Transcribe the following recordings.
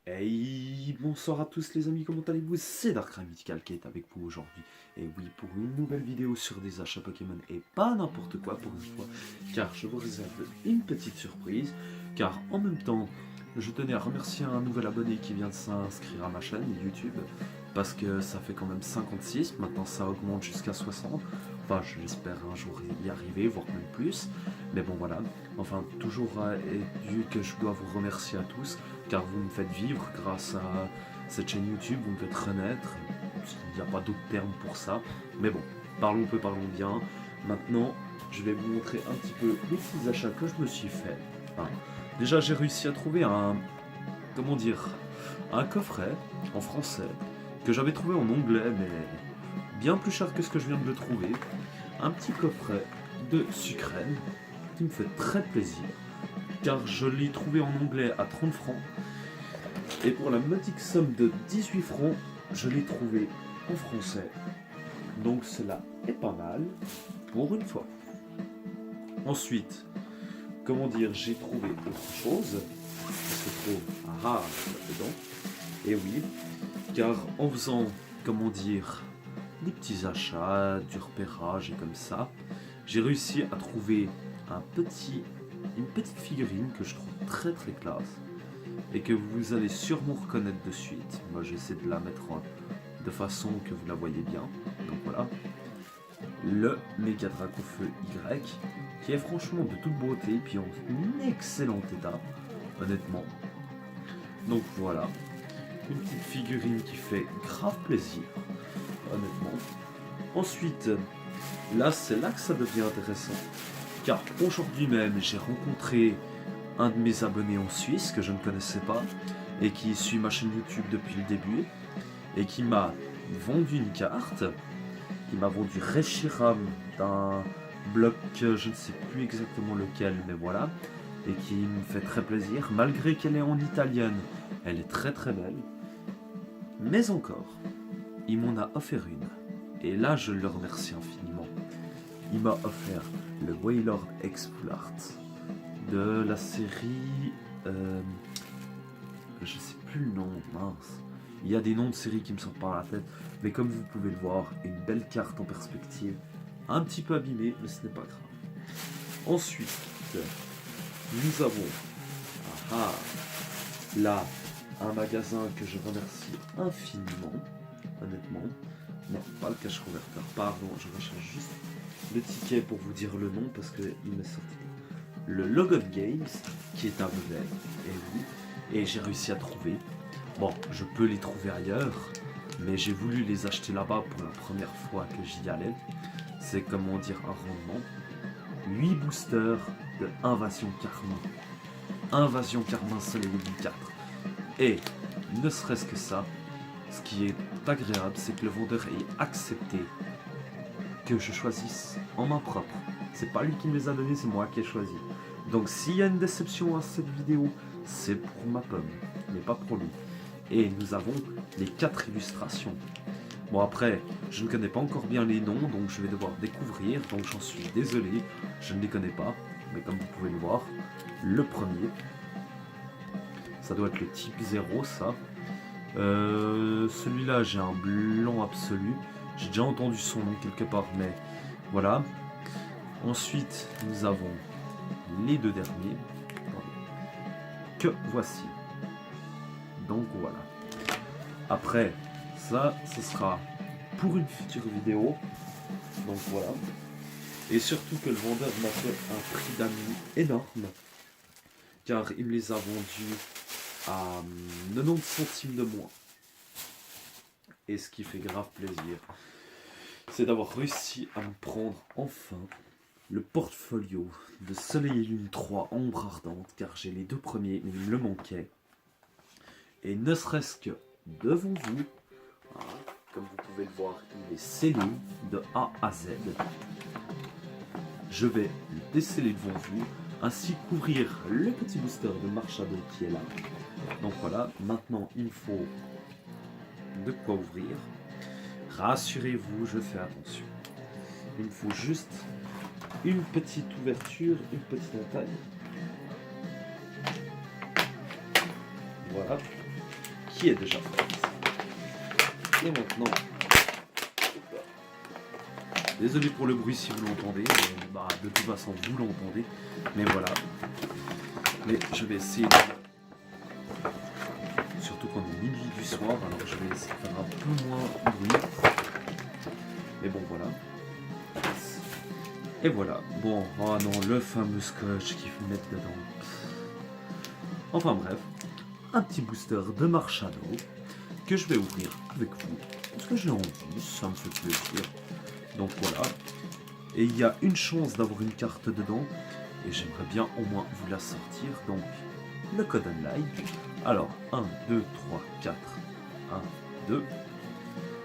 Hey, bonsoir à tous les amis, comment allez-vous? C'est Darkrai Mythical qui est avec vous aujourd'hui. Et oui, pour une nouvelle vidéo sur des achats Pokémon et pas n'importe quoi pour une fois, car je vous réserve une petite surprise, car en même temps, je tenais à remercier un nouvel abonné qui vient de s'inscrire à ma chaîne YouTube, parce que ça fait quand même 56, maintenant ça augmente jusqu'à 60. Enfin, j'espère un jour y arriver, voire même plus. Mais bon voilà, enfin, toujours est-il que je dois vous remercier à tous, car vous me faites vivre grâce à cette chaîne YouTube, vous me faites renaître. Il n'y a pas d'autre terme pour ça. Mais bon, parlons peu, parlons bien. Maintenant, je vais vous montrer un petit peu les petits achats que je me suis fait. Enfin, déjà, j'ai réussi à trouver comment dire, un coffret en français que j'avais trouvé en anglais, mais bien plus cher que ce que je viens de le trouver. Un petit coffret de Sucrène qui me fait très plaisir, car je l'ai trouvé en anglais à 30 francs. Et pour la modique somme de 18 francs, je l'ai trouvé en français. Donc cela est pas mal, pour une fois. Ensuite, comment dire, j'ai trouvé autre chose. Parce que trop, dedans. Et oui, car en faisant, comment dire, des petits achats, du repérage et comme ça, j'ai réussi à trouver une petite figurine que je trouve très très classe et que vous allez sûrement reconnaître de suite. Moi j'essaie de la mettre de façon que vous la voyez bien. Donc voilà, le méga Dracofeu Y, qui est franchement de toute beauté, puis en excellent état, honnêtement. Donc voilà, une petite figurine qui fait grave plaisir, honnêtement. Ensuite, là c'est là que ça devient intéressant, car aujourd'hui même j'ai rencontré un de mes abonnés en Suisse que je ne connaissais pas et qui suit ma chaîne YouTube depuis le début et qui m'a vendu une carte, qui m'a vendu Reshiram d'un bloc que je ne sais plus exactement lequel, mais voilà, et qui me fait très plaisir, malgré qu'elle est en italienne, elle est très très belle, mais encore, il m'en a offert une, et là je le remercie infiniment. Il m'a offert le Wailord Explorer de la série... je sais plus le nom, mince. Il y a des noms de séries qui me sortent par la tête, mais comme vous pouvez le voir, une belle carte en perspective, un petit peu abîmée, mais ce n'est pas grave. Ensuite, nous avons là un magasin que je remercie infiniment, honnêtement. Non, pas le cache converteur, pardon, je recherche juste le ticket pour vous dire le nom parce qu'il m'est sorti. Le Logon Games, qui est un modèle, et oui, et j'ai réussi à trouver. Bon, je peux les trouver ailleurs, mais j'ai voulu les acheter là-bas pour la première fois que j'y allais. C'est comment dire un rendement. 8 boosters de Invasion Karma. Invasion Karma Soleil 4. Et ne serait-ce que ça, ce qui est agréable, c'est que le vendeur ait accepté que je choisisse en main propre. C'est pas lui qui me les a donnés, c'est moi qui ai choisi. Donc s'il y a une déception à cette vidéo, c'est pour ma pomme, mais pas pour lui. Et nous avons les 4 illustrations. Bon après, je ne connais pas encore bien les noms, donc je vais devoir découvrir, donc j'en suis désolé, je ne les connais pas, mais comme vous pouvez le voir, le premier, ça doit être le type 0 ça. Celui-là j'ai un blanc absolu, j'ai déjà entendu son nom quelque part, mais voilà. Ensuite, nous avons les deux derniers, que voici. Donc voilà. Après, ça, ce sera pour une future vidéo. Donc voilà. Et surtout que le vendeur m'a fait un prix d'amis énorme. Car il me les a vendus à 90 centimes de moins. Et ce qui fait grave plaisir, c'est d'avoir réussi à me prendre enfin le portfolio de Soleil et Lune 3 Ombre Ardente, car j'ai les deux premiers, mais il me le manquait. Et ne serait-ce que devant vous, voilà, comme vous pouvez le voir, il est scellé de A à Z. Je vais le déceler devant vous, ainsi couvrir le petit booster de Marshado qui est là. Donc voilà, maintenant il faut de quoi ouvrir. Rassurez-vous, je fais attention. Il me faut juste une petite ouverture, une petite entaille. Voilà. qui est déjà faite. Et maintenant, désolé pour le bruit si vous l'entendez, de toute façon vous l'entendez, mais voilà. Mais je vais essayer de... Surtout quand il est minuit du soir, alors je vais essayer de faire un peu moins de bruit. Mais bon voilà. Et voilà. Bon, oh non, le fameux scotch qu'il faut mettre dedans. Enfin bref, un petit booster de Marshmallow que je vais ouvrir avec vous. Parce que j'ai envie, ça me fait plaisir. Donc voilà. Et il y a une chance d'avoir une carte dedans. Et j'aimerais bien au moins vous la sortir. Donc, le code online. Alors, 1, 2, 3, 4. 1, 2.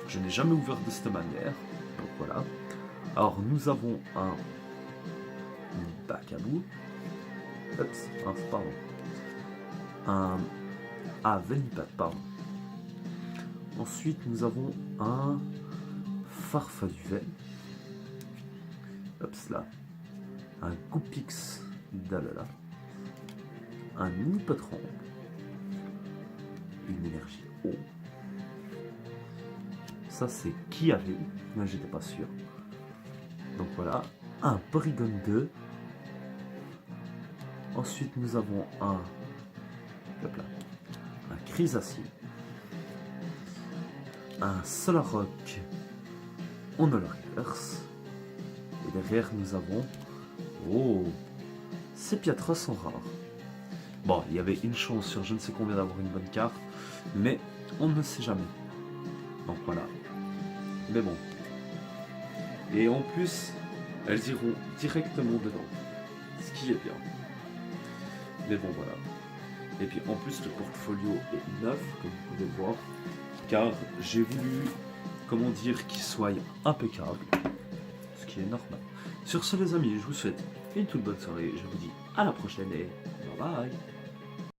Je n'ai jamais ouvert de cette manière. Donc voilà. Alors, nous avons un bac à bout. Oups, pardon. Un Venipat, pardon. Ensuite, nous avons un Farfaduvet. Oups, là. Un Goupix d'Alala. Un Hippotron. Une énergie eau. Ça, c'est qui avait, mais j'étais pas sûr. Donc voilà. Un Porygon 2. Ensuite, nous avons un... Hop là. Un Chrysacine. Un Solrock en Holo Reverse. Et derrière, nous avons... Oh, ces Piatras sont rares. Bon, il y avait une chance sur je ne sais combien d'avoir une bonne carte, mais on ne sait jamais. Donc voilà. Mais bon. Et en plus, elles iront directement dedans. Ce qui est bien. Mais bon, voilà. Et puis en plus, le portfolio est neuf, comme vous pouvez voir. Car j'ai voulu, comment dire, qu'il soit impeccable. Ce qui est normal. Sur ce les amis, je vous souhaite une toute bonne soirée. Je vous dis à la prochaine et bye bye.